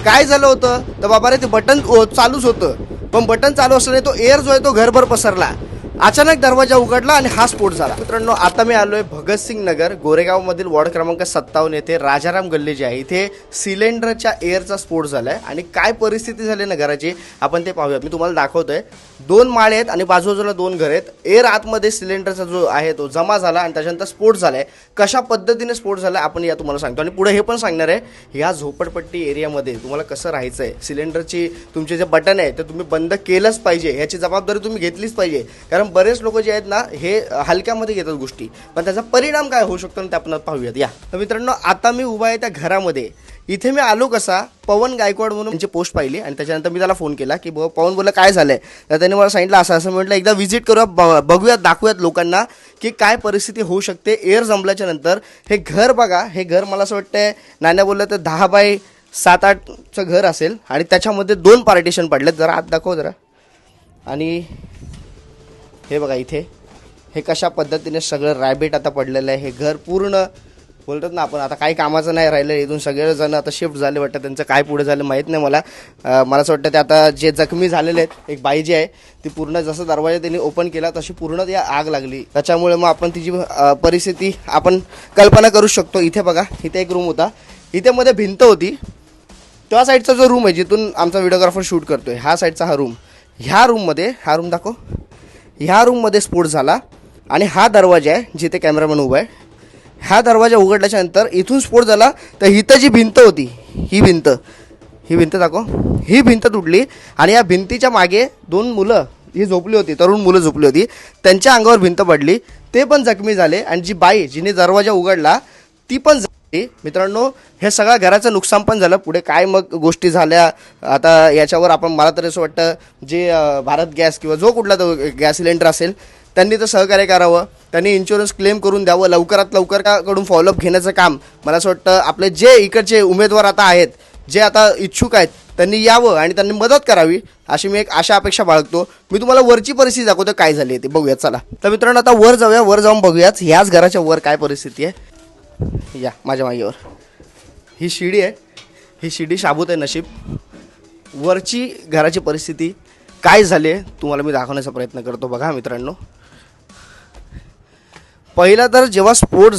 काय झालं होतं तर बाबा रे ते बटन चालूच होतं, पण बटन चालू असल्याने तो एअर जो आहे तो घरभर पसरला. अचानक दरवाजा उघडला आणि हा स्फोट झाला. मित्रांनो, आता मी आलोय भगतसिंग नगर गोरेगाव मधील वॉर्ड क्रमांक 57 येथे राजाराम गल्ली जी आहे इथे सिलेंडरच्या एअरचा स्फोट झालाय आणि काय परिस्थिती झाली ना घराची आपण ते पाहूयात. मी तुम्हाला दाखवतोय. 2 माळे आहेत आणि बाजूबाजूला 2 घर आहेत. एअर आतमध्ये सिलेंडरचा जो आहे तो जमा झाला आणि त्याच्यानंतर स्फोट झालाय. कशा पद्धतीने स्फोट झाला आपण या तुम्हाला सांगतो आणि पुढे हे पण सांगणार आहे या झोपडपट्टी एरियामध्ये तुम्हाला कसं राहायचंय. सिलेंडरची तुमचे जे बटन आहे ते तुम्ही बंद केलंच पाहिजे, याची जबाबदारी तुम्ही घेतलीच पाहिजे. कारण बरेच लोक जे आहेत ना हे हलक्यामध्ये घेतात गोष्टी, पण त्याचा परिणाम काय होऊ शकतो ते आपण पाहूयात. या तर मित्रांनो, आता मी उभा आहे त्या घरामध्ये. इथे मी आलो कसा, पवन गायकवाड म्हणून त्यांची पोस्ट पाहिली आणि त्याच्यानंतर मी त्याला फोन केला की पवन बोलला काय झालंय. तर त्याने मला सांगितलं असं असं. म्हटलं एकदा व्हिजिट करूया, बघूयात, दाखवूयात लोकांना की काय परिस्थिती होऊ शकते एअर जमल्याच्या नंतर. हे घर बघा, हे घर मला असं वाटतंय नाण्या बोललं तर 10 बाय 7-8चं घर असेल आणि त्याच्यामध्ये 2 पार्टिशन पडलेत. जरा आत दाखव जरा. आणि हे बघा इथे हे कशा पद्धतीने सगळं रॅबिट आता पडलेलं आहे. हे घर पूर्ण बोलतात ना आपण आता काही कामाचं नाही राहिलं. इथून सगळेजण आता शिफ्ट झाले वाटतं. त्यांचं काय पुढे झालं माहीत नाही मला. मला असं वाटतं ते आता जे जखमी झालेले आहेत, एक बाई जी आहे ती पूर्ण जसं दरवाजा त्यांनी ओपन केला तशी पूर्ण ती आग लागली. त्याच्यामुळे मग आपण तिची परिस्थिती आपण कल्पना करू शकतो. इथे बघा, इथे एक रूम होता, इथे मध्ये भिंत होती. त्या साईडचा जो रूम आहे जिथून आमचा व्हिडिओग्राफर शूट करतोय, हा साईडचा हा रूम. ह्या रूममध्ये, हा रूम दाखव, ह्या रूममध्ये स्फोट झाला आणि हा दरवाजा आहे जिथे कॅमेरामॅन उभा आहे. हा दरवाजा उघडल्याच्या नंतर इथून स्फोट झाला. तर इथं जी भिंत होती, ही भिंत दाखव, ही भिंत तुटली आणि या भिंतीच्या मागे 2 मुलं ही झोपली होती, तरुण मुलं झोपली होती, त्यांच्या अंगावर भिंत पडली, ते पण जखमी झाले आणि जी बाई जिने दरवाजा उघडला ती पण झाली. मित्रांनो, हे सगळ्या घराचं नुकसान पण झालं. पुढे काय मग गोष्टी झाल्या आता याच्यावर आपण, मला तरी असं वाटतं जे भारत गॅस किंवा जो कुठला तो गॅस सिलेंडर असेल त्यांनी तर सहकार्य करावं, त्यांनी इन्शुरन्स क्लेम करून द्यावं, लवकरात लवकर कडून फॉलोअप घेण्याचं काम मला असं वाटतं आपले जे इकडचे उमेदवार आता आहेत, जे आता इच्छुक आहेत, त्यांनी यावं आणि त्यांनी मदत करावी अशी मी एक आशा अपेक्षा बाळगतो. मी तुम्हाला वरची परिस्थिती दाखवतो काय झाली आहे ते बघूयात. चला तर मित्रांनो, आता वर जाऊया, वर जाऊन बघूयात ह्याच घराच्या वर काय परिस्थिती आहे. या माझ्या मागेवर ही शिडी आहे, ही शिडी शाबूत आहे नशीब. वरची घराची परिस्थिती काय झाली आहे तुम्हाला मी दाखवण्याचा प्रयत्न करतो. बघा मित्रांनो, पहिला तर जेव्हा स्फोट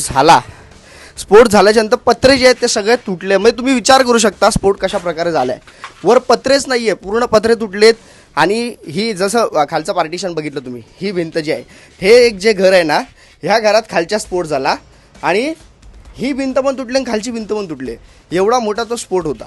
झाल्याच्यानंतर पत्रे जे आहेत ते सगळे तुटले. म्हणजे तुम्ही विचार करू शकता स्फोट कशा प्रकारे झाला आहे. वर पत्रेच नाही आहे, पूर्ण पत्रे तुटलेत. आणि ही जसं खालचं पार्टिशन बघितलं तुम्ही, ही भिंत जी आहे, हे एक जे घर आहे ना, ह्या घरात खालच्या स्फोट झाला आणि ही भिंत पण तुटली आणि खालची भिंत पण तुटली. एवढा मोठा तो स्फोट होता.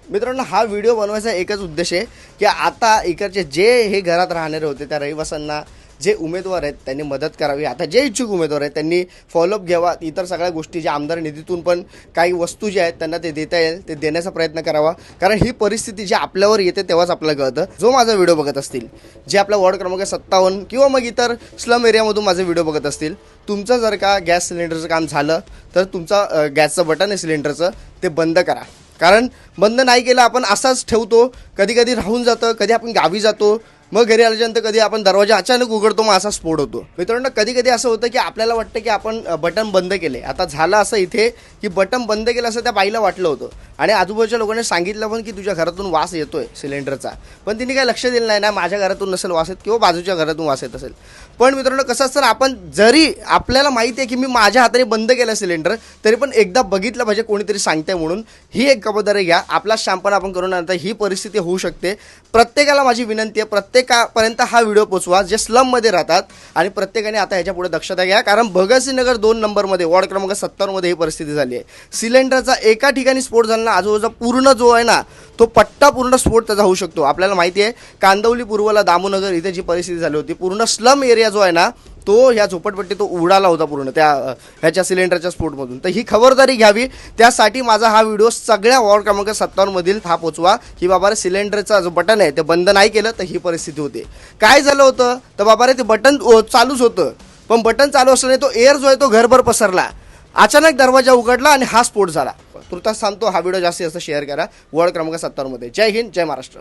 मित्रांनो, हा व्हिडिओ बनवायचा एकच उद्देश आहे की आता इकडचे जे हे घरात राहणारे होते त्या रहिवाशांना, जे उमेदवार आहेत त्यांनी मदत करावी. आता जे इच्छुक उमेदवार आहेत त्यांनी फॉलोअप घ्यावा. इतर सगळ्या गोष्टी ज्या आमदार निधीतून पण काही वस्तू ज्या आहेत त्यांना ते देता येईल ते देण्याचा प्रयत्न करावा. कारण ही परिस्थिती जी आपल्यावर येते तेव्हाच आपल्याला कळतं. जो माझा व्हिडिओ बघत असतील, जे आपल्या वॉर्ड क्रमांक 57 किंवा मग इतर स्लम एरियामधून माझे व्हिडिओ बघत असतील, तुमचं जर का गॅस सिलेंडरचं काम झालं तर तुमचा गॅसचं बटन आहे सिलेंडरचं ते बंद करा. कारण बंद नाही केलं आपण असाच ठेवतो, कधी कधी राहून जातं, कधी आपण गावी जातो, मग घरी आल्याच्यानंतर कधी आपण दरवाजा अचानक उघडतो, मग असा स्फोट होतो. मित्रांनो, कधी कधी असं होतं की आपल्याला वाटतं की आपण बटन बंद केले. आता झालं असं इथे की बटन बंद केलं असं त्या बाईला वाटलं होतं आणि आजूबाजूच्या लोकांनी सांगितलं पण की तुझ्या घरातून वास येतोय सिलेंडरचा, पण तिने काही लक्ष दिलं नाही ना, माझ्या घरातून नसेल वास येत किंवा बाजूच्या घरातून वास येत असेल. पण मित्रांनो, कसं असतं, आपण जरी आपल्याला माहिती आहे की मी माझ्या हाताने बंद केलं सिलेंडर, तरी पण एकदा बघितलं पाहिजे, कोणीतरी सांगतंय म्हणून. ही एक खबरदारी घ्या. आपला शॅम्पन आपण करून नंतर ही परिस्थिती होऊ शकते. प्रत्येकाला माझी विनंती आहे, प्रत्येकापर्यंत हा व्हिडिओ पोचवा जे स्लममध्ये राहतात आणि प्रत्येकाने आता ह्याच्या पुढे दक्षता घ्या. कारण भगतसिंग नगर 2 नंबरमध्ये वॉर्ड क्रमांक 70 मध्ये ही परिस्थिती झाली आहे. सिलेंडरचा एका ठिकाणी स्फोट झाला ना, आजूबाजूचा पूर्ण जो आहे ना तो पट्टा पूर्ण स्फोट त्याचा होऊ शकतो. आपल्याला माहिती आहे कांदवली पूर्वला दामोनगर इथे जी परिस्थिती झाली होती, पूर्ण स्लम एरिया जो आहे ना तो ह्या झोपडपट्टी तो उडाला होता पूर्ण त्या ह्याच्या सिलेंडरच्या स्फोटमधून. तर ही खबरदारी घ्यावी. त्यासाठी माझा हा व्हिडिओ सगळ्या वॉर्ड क्रमांक 57 मधील हा पोचवा की बाबा रे सिलेंडरचा जो बटन आहे ते बंद नाही केलं तर ही परिस्थिती होते. काय झालं होतं तर बाबा रे ते बटन चालूच होतं, पण बटन चालू असल्याने तो एअर जो आहे तो घरभर पसरला. अचानक दरवाजा उघडला आणि हा स्फोट झाला. तुर्तास सांगतो, हा व्हिडिओ जास्तीत जास्त शेअर करा वॉर्ड क्रमांक 57 मध्ये. जय हिंद, जय महाराष्ट्र.